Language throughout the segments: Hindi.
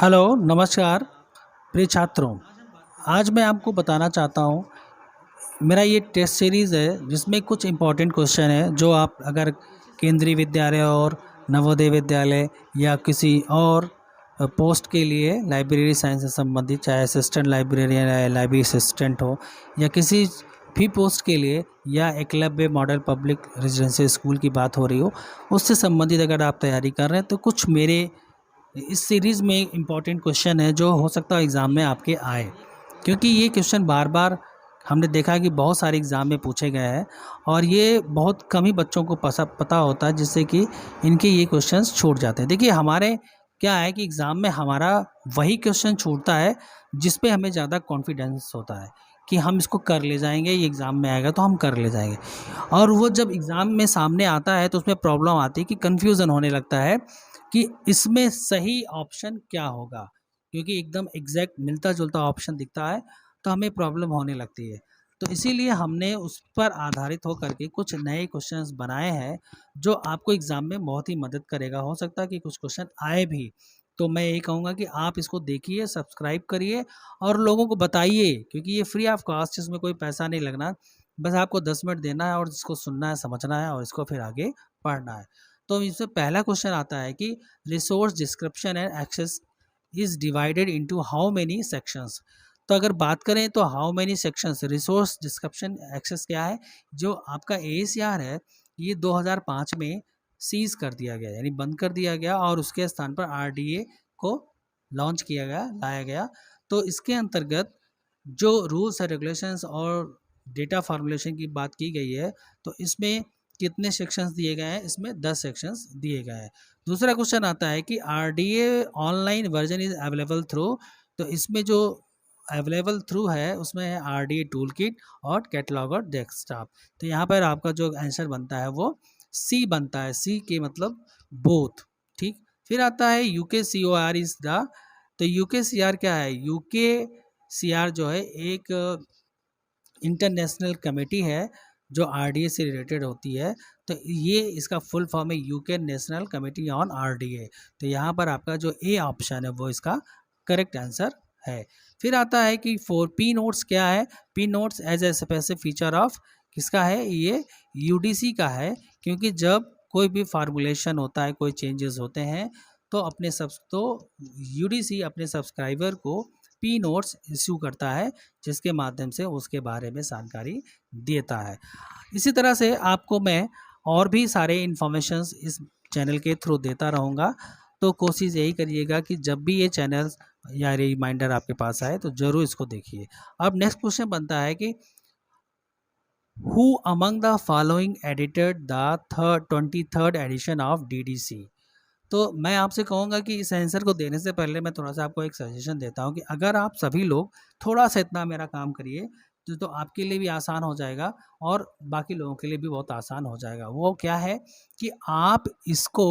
हेलो, नमस्कार प्रिय छात्रों। आज मैं आपको बताना चाहता हूँ, मेरा ये टेस्ट सीरीज़ है जिसमें कुछ इम्पोर्टेंट क्वेश्चन है जो आप अगर केंद्रीय विद्यालय और नवोदय विद्यालय या किसी और पोस्ट के लिए लाइब्रेरी साइंस से संबंधित, चाहे असिस्टेंट लाइब्रेरियन या लाइब्रेरी असिस्टेंट हो या किसी भी पोस्ट के लिए, या Eklavya model public residential school की बात हो रही हो, उससे संबंधित अगर आप तैयारी कर रहे हैं तो कुछ मेरे इस सीरीज़ में इम्पॉर्टेंट क्वेश्चन है जो हो सकता है एग्ज़ाम में आपके आए, क्योंकि ये क्वेश्चन बार बार हमने देखा है कि बहुत सारे एग्ज़ाम में पूछे गए हैं और ये बहुत कम ही बच्चों को पता होता है, जिससे कि इनके ये क्वेश्चंस छूट जाते हैं। देखिए, हमारे क्या है कि एग्ज़ाम में हमारा वही क्वेश्चन छूटता है जिस पे हमें ज़्यादा कॉन्फिडेंस होता है कि हम इसको कर ले जाएंगे, ये एग्ज़ाम में आएगा तो हम कर ले जाएंगे। और वो जब एग्ज़ाम में सामने आता है तो उसमें प्रॉब्लम आती है कि कन्फ्यूज़न होने लगता है कि इसमें सही ऑप्शन क्या होगा, क्योंकि एकदम एग्जैक्ट मिलता जुलता ऑप्शन दिखता है तो हमें प्रॉब्लम होने लगती है। तो इसीलिए हमने उस पर आधारित होकर के कुछ नए क्वेश्चंस बनाए हैं जो आपको एग्ज़ाम में बहुत ही मदद करेगा। हो सकता है कि कुछ क्वेश्चन आए भी, तो मैं यही कहूँगा कि आप इसको देखिए, सब्सक्राइब करिए और लोगों को बताइए, क्योंकि ये फ्री ऑफ कॉस्ट, इसमें कोई पैसा नहीं लगना। बस आपको 10 मिनट देना है और इसको सुनना है, समझना है और इसको फिर आगे पढ़ना है। तो इसमें पहला क्वेश्चन आता है कि resource description and access is divided into how many sections. तो अगर बात करें तो how many sections, resource description access क्या है, जो आपका एएसीआर है ये 2005 में सीज कर दिया गया, यानी बंद कर दिया गया और उसके स्थान पर आरडीए को लॉन्च किया गया, लाया गया। तो इसके अंतर्गत जो रूल्स एंड रेगुलेशंस और डेटा फॉर्मुलेशन की बात की गई है, तो इसमें कितने सेक्शंस दिए गए हैं, इसमें 10 सेक्शंस दिए गए हैं। दूसरा क्वेश्चन आता है कि RDA online version is available through, तो इसमें जो अवेलेबल थ्रू है उसमें है आरडीए टूल किट और कैटलॉग और डेस्कटॉप। तो यहाँ पर आपका जो आंसर बनता है वो सी बनता है, सी के मतलब बोथ। ठीक, फिर आता है UK C O R is the, तो यूके सी आर क्या है, यूके सी आर जो है एक इंटरनेशनल कमेटी है जो आरडीए से रिलेटेड होती है। तो ये इसका फुल फॉर्म है UK national committee on RDA. तो यहाँ पर आपका जो ए ऑप्शन है वो इसका करेक्ट आंसर है। फिर आता है कि फॉर पी नोट्स क्या है, P notes as a specific feature of किसका है, ये यूडीसी का है, क्योंकि जब कोई भी फार्मूलेशन होता है, कोई चेंजेस होते हैं तो यूडीसी अपने सब्सक्राइबर को पी नोट्स इशू करता है, जिसके माध्यम से उसके बारे में जानकारी देता है। इसी तरह से आपको मैं और भी सारे इन्फॉर्मेशंस इस चैनल के थ्रू देता रहूँगा। तो कोशिश यही करिएगा कि जब भी ये चैनल या रिमाइंडर आपके पास आए तो ज़रूर इसको देखिए। अब नेक्स्ट क्वेश्चन बनता है कि who among the following edited the 23rd edition of DDC. तो मैं आपसे कहूँगा कि इस आंसर को देने से पहले मैं थोड़ा सा आपको एक सजेशन देता हूँ कि अगर आप सभी लोग थोड़ा सा इतना मेरा काम करिए तो आपके लिए भी आसान हो जाएगा और बाकी लोगों के लिए भी बहुत आसान हो जाएगा। वो क्या है कि आप इसको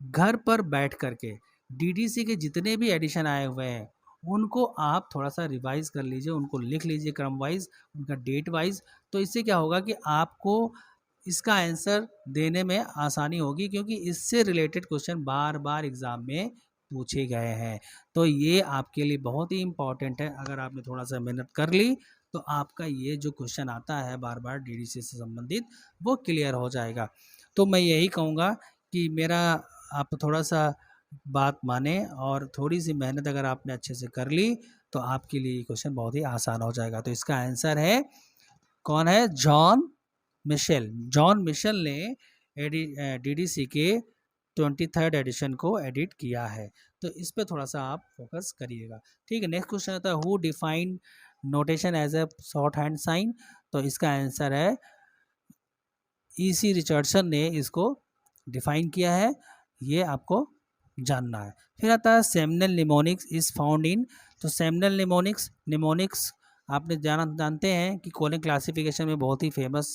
घर पर बैठ करके डीडीसी के जितने भी एडिशन आए हुए हैं उनको आप थोड़ा सा रिवाइज कर लीजिए, उनको लिख लीजिए क्रम वाइज, उनका डेट वाइज। तो इससे क्या होगा कि आपको इसका आंसर देने में आसानी होगी, क्योंकि इससे रिलेटेड क्वेश्चन बार बार एग्ज़ाम में पूछे गए हैं। तो ये आपके लिए बहुत ही इम्पॉर्टेंट है। अगर आपने थोड़ा सा मेहनत कर ली तो आपका ये जो क्वेश्चन आता है बार बार डीडीसी से संबंधित वो क्लियर हो जाएगा। तो मैं यही कहूँगा कि मेरा आप थोड़ा सा बात माने और थोड़ी सी मेहनत अगर आपने अच्छे से कर ली तो आपके लिए ये क्वेश्चन बहुत ही आसान हो जाएगा। तो इसका आंसर है, कौन है, जॉन मिशेल। जॉन मिशेल ने डीडीसी के 23rd एडिशन को एडिट किया है। तो इस पे थोड़ा सा आप फोकस करिएगा। ठीक है, नेक्स्ट क्वेश्चन आता है who define notation as a short hand sign. तो इसका आंसर है ईसी रिचर्डसन ने इसको डिफाइन किया है, ये आपको जानना है। फिर आता है seminal mnemonics is found in. तो सेमिनल निमोनिक्स आपने जानते हैं कि कोलिंग क्लासिफिकेशन में बहुत ही फेमस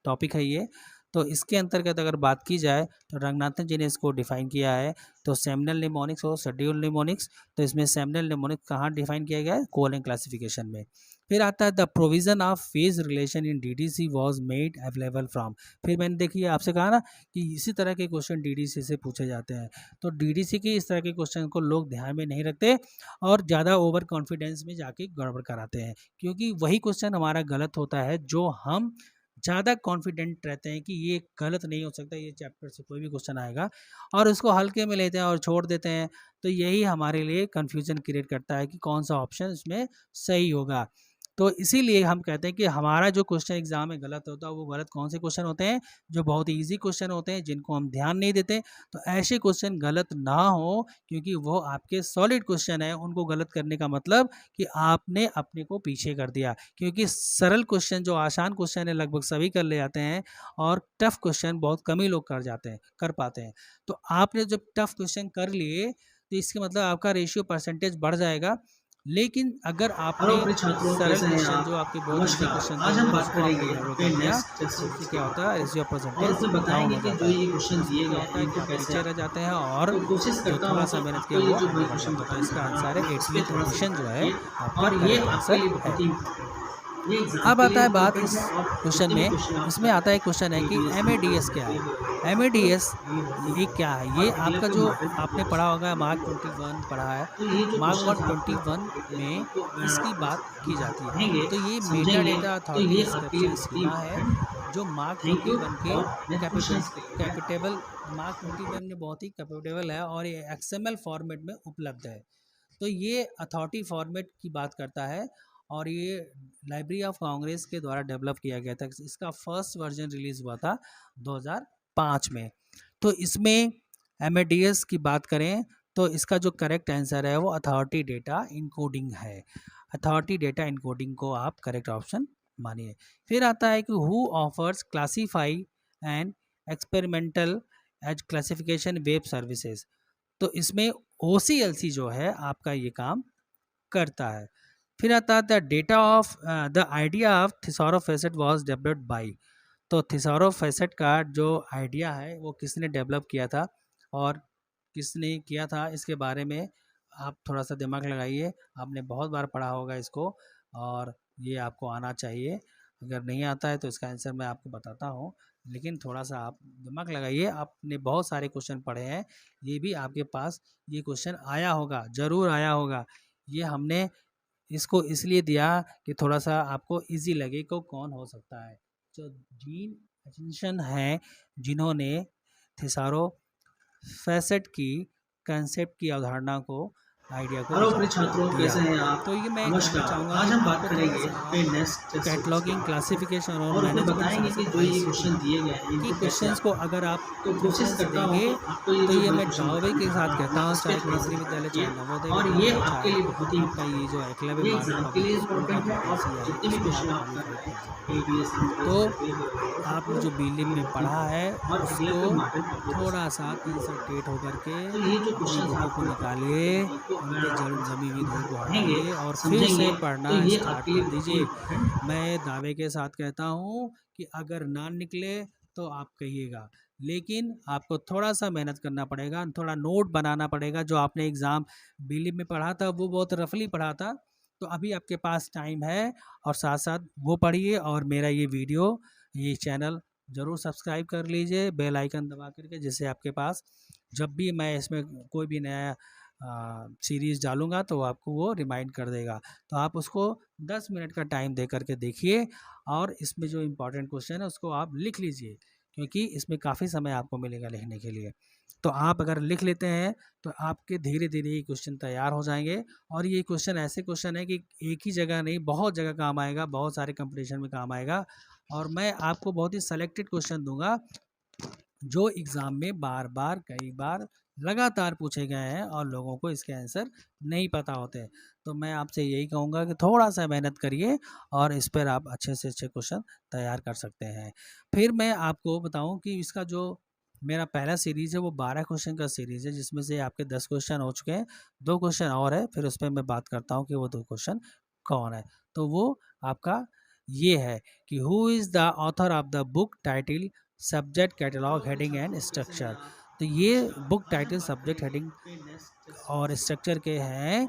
टॉपिक है ये। तो इसके अंतर्गत अगर बात की जाए तो रंगनाथन जी ने इसको डिफाइन किया है। तो सेमिनल निमोनिक्स और शेड्यूल निमोनिक्स, तो इसमें सेमिनल निमोनिक्स कहाँ डिफाइन किया गया है, कोलिंग क्लासिफिकेशन में। फिर आता है the provision of phase relation in DDC was made available from. फिर मैंने देखिए आपसे कहा ना कि इसी तरह के क्वेश्चन डीडीसी से पूछे जाते हैं। तो डीडीसी के इस तरह के क्वेश्चन को लोग ध्यान में नहीं रखते और ज़्यादा ओवर कॉन्फिडेंस में जाके गड़बड़ कराते हैं, क्योंकि वही क्वेश्चन हमारा गलत होता है जो हम ज़्यादा कॉन्फिडेंट रहते हैं कि ये गलत नहीं हो सकता, ये चैप्टर से कोई भी क्वेश्चन आएगा, और उसको हल्के में लेते हैं और छोड़ देते हैं। तो यही हमारे लिए कन्फ्यूज़न क्रिएट करता है कि कौन सा ऑप्शन इसमें सही होगा। तो इसीलिए हम कहते हैं कि हमारा जो क्वेश्चन एग्जाम में गलत होता है वो गलत कौन से क्वेश्चन होते हैं, जो बहुत इजी क्वेश्चन होते हैं जिनको हम ध्यान नहीं देते। तो ऐसे क्वेश्चन गलत ना हो, क्योंकि वो आपके सॉलिड क्वेश्चन है, उनको गलत करने का मतलब कि आपने अपने को पीछे कर दिया। क्योंकि सरल क्वेश्चन जो आसान क्वेश्चन है लगभग सभी कर ले जाते हैं, और टफ क्वेश्चन बहुत कम ही लोग कर पाते हैं। तो आपने जब टफ क्वेश्चन कर लिए तो इसके मतलब आपका रेशियो परसेंटेज बढ़ जाएगा। लेकिन अगर आपने सरल क्वेश्चन जो आपके बहुत इजी क्वेश्चन थे उसको आपने गड़बड़ कर दिया तो इससे क्या होता है, रेशियो परसेंटेज डाउन हो जाता है। इससे क्या होता है कि आप पीछे रह जाते हैं और जो थोड़ा सा मेहनत किया वो आगे बढ़ जाता है। इसका आंसर है 8वीं एडिशन जो है आपका करेक्ट आंसर है। अब आता है बात इस क्वेश्चन में, इसमें आता है क्वेश्चन है कि MADS क्या है। MADS ये क्या है, ये आपका जो आपने पढ़ा होगा मार्क 21 पढ़ा है, मार्क 121 में इसकी बात की जाती है। तो ये media data authority structure schema है जो मार्क 21 के कैपिटेबल मार्क 21 में बहुत ही कैपिटेबल है और ये XML फॉर्मेट में उपलब्ध है। तो ये अथॉरिटी फॉर्मेट की बात करता है और ये लाइब्रेरी ऑफ कांग्रेस के द्वारा डेवलप किया गया था। इसका फर्स्ट वर्जन रिलीज हुआ था 2005 में। तो इसमें MADS की बात करें तो इसका जो करेक्ट आंसर है वो अथॉरिटी डेटा इनकोडिंग है। अथॉरिटी डेटा इनकोडिंग को आप करेक्ट ऑप्शन मानिए। फिर आता है कि who offers classify and experimental as classification web services. तो इसमें OCLC जो है आपका ये काम करता है। फिर आता है the data of the idea of Thesaurofacet was developed by. तो थिसॉरफ फैसेट का जो आइडिया है वो किसने डेवलप किया था और किसने किया था, इसके बारे में आप थोड़ा सा दिमाग लगाइए। आपने बहुत बार पढ़ा होगा इसको और ये आपको आना चाहिए। अगर नहीं आता है तो इसका आंसर मैं आपको बताता हूँ, लेकिन थोड़ा सा आप दिमाग लगाइए। आपने बहुत सारे क्वेश्चन पढ़े हैं, ये भी आपके पास ये क्वेश्चन आया होगा, ज़रूर आया होगा। ये हमने इसको इसलिए दिया कि थोड़ा सा आपको इजी लगे को कौन हो सकता है। जो जीन एचिंसन हैं जिन्होंने थिसारो फैसेट की कंसेप्ट की अवधारणा को आइडिया को हेलो प्रिय छात्रों, कैसे हैं आप? तो ये मैं नमस्कार। चाहूँगा आज कि हम बात आपको करेंगे थोड़ा सा अपने नेक्स्ट कैटलॉगिंग क्लासिफिकेशन और और उसमें मैनेजमेंट बताएंगे कि जो ये क्वेश्चन दिए गए हैं कि इनको कैसे क्वेश्चंस को अगर आप तो कोशिश करता हूँ देंगे कि आपको ये तो जो ये मैं क्वेश्चन दावे के साथ कहता हूँ, चाहे थोड़ा सा केंद्रीय विद्यालय चाहे नवोदय और ये विद्यालय, आपके लिए बहुत ही आपका ये जो एकलव्य ये बाल एग्जाम के लिए इम्पोर्टेंट है और CI जितने भी क्वेश्चन इसमें आप कर रहे हैं ABS तो आप जो बिल्डिंग में पढ़ा है और उसको थोड़ा सा कंसंट्रेट होकर के तो ये जो अपनी क्वेश्चन बुकों को निकालिए, उनके जमी हुई धूल को हटाइए और फिर से समझेंगे पढ़ना तो ये स्टार्ट आपके लिए कर बहुत दीजिए। इम्पोर्टेंट। मैं दावे के साथ कहता हूँ कि अगर ना निकले तो आप कहिएगा, लेकिन आपको थोड़ा सा मेहनत करना पड़ेगा, थोड़ा नोट बनाना पड़ेगा। जो आपने एग्ज़ाम बिलीव में पढ़ा था वो बहुत रफली पढ़ा था, तो अभी आपके पास टाइम है और साथ साथ वो पढ़िए और मेरा ये वीडियो ये चैनल ज़रूर सब्सक्राइब कर लीजिए बेल आइकन दबा करके, जिससे आपके पास जब भी मैं इसमें कोई भी नया सीरीज़ डालूँगा तो आपको वो रिमाइंड कर देगा। तो आप उसको 10 मिनट का टाइम दे करके देखिए और इसमें जो इम्पोर्टेंट क्वेश्चन है उसको आप लिख लीजिए, क्योंकि इसमें काफ़ी समय आपको मिलेगा लिखने के लिए। तो आप अगर लिख लेते हैं तो आपके धीरे धीरे ये क्वेश्चन तैयार हो जाएंगे। और ये क्वेश्चन ऐसे क्वेश्चन है कि एक ही जगह नहीं, बहुत जगह काम आएगा, बहुत सारे कंपटीशन में काम आएगा। और मैं आपको बहुत ही सेलेक्टेड क्वेश्चन दूंगा जो एग्ज़ाम में बार बार कई बार लगातार पूछे गए हैं और लोगों को इसके आंसर नहीं पता होते। तो मैं आपसे यही कहूँगा कि थोड़ा सा मेहनत करिए और इस पर आप अच्छे से अच्छे क्वेश्चन तैयार कर सकते हैं। फिर मैं आपको बताऊं कि इसका जो मेरा पहला सीरीज़ है वो 12 क्वेश्चन का सीरीज़ है, जिसमें से आपके 10 क्वेश्चन हो चुके हैं, 2 क्वेश्चन और है। फिर उस पर मैं बात करता हूँ कि वो 2 क्वेश्चन कौन है। तो वो आपका ये है कि who is the author of the book title subject catalogue heading and structure. तो ये बुक टाइटल सब्जेक्ट हेडिंग और स्ट्रक्चर के हैं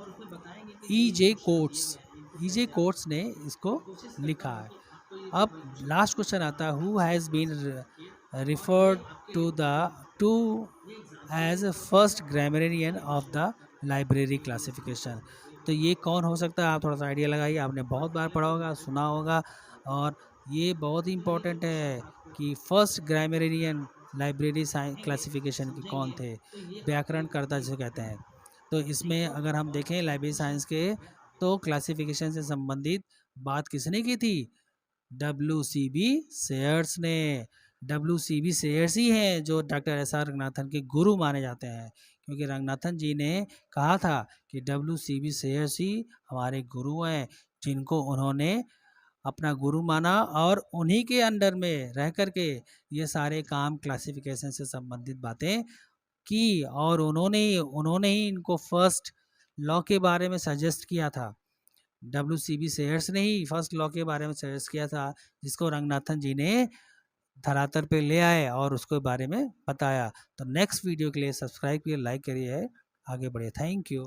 EJ कोट्स। ईजे कोट्स ने इसको लिखा है। अब लास्ट क्वेश्चन आता है, who has been referred to as first grammarian of the library classification. तो ये कौन हो सकता है, आप थोड़ा सा आइडिया लगाइए। आपने बहुत बार पढ़ा होगा, सुना होगा, और ये बहुत ही इम्पोर्टेंट है कि फर्स्ट ग्रामरियन लाइब्रेरी क्लासिफिकेशन के कौन थे, व्याकरणकर्ता जिसे कहते हैं। तो इसमें अगर हम देखें लाइब्रेरी साइंस के, तो क्लासिफिकेशन से संबंधित बात किसने की थी, WCB सेयर्स ने। WCB सेयर्स ही हैं जो डॉक्टर SR रंगनाथन के गुरु माने जाते हैं, क्योंकि रंगनाथन जी ने कहा था कि WCB सेयर्स ही हमारे गुरु हैं, जिनको उन्होंने अपना गुरु माना और उन्हीं के अंडर में रह कर के ये सारे काम क्लासिफिकेशन से संबंधित बातें की, और उन्होंने ही इनको फर्स्ट लॉ के बारे में सजेस्ट किया था। WCB सेयर्स ने ही फर्स्ट लॉ के बारे में सजेस्ट किया था, जिसको रंगनाथन जी ने धरातल पे ले आए और उसके बारे में बताया। तो नेक्स्ट वीडियो के लिए सब्सक्राइब करिए, लाइक करिए, आगे बढ़िए। Thank you.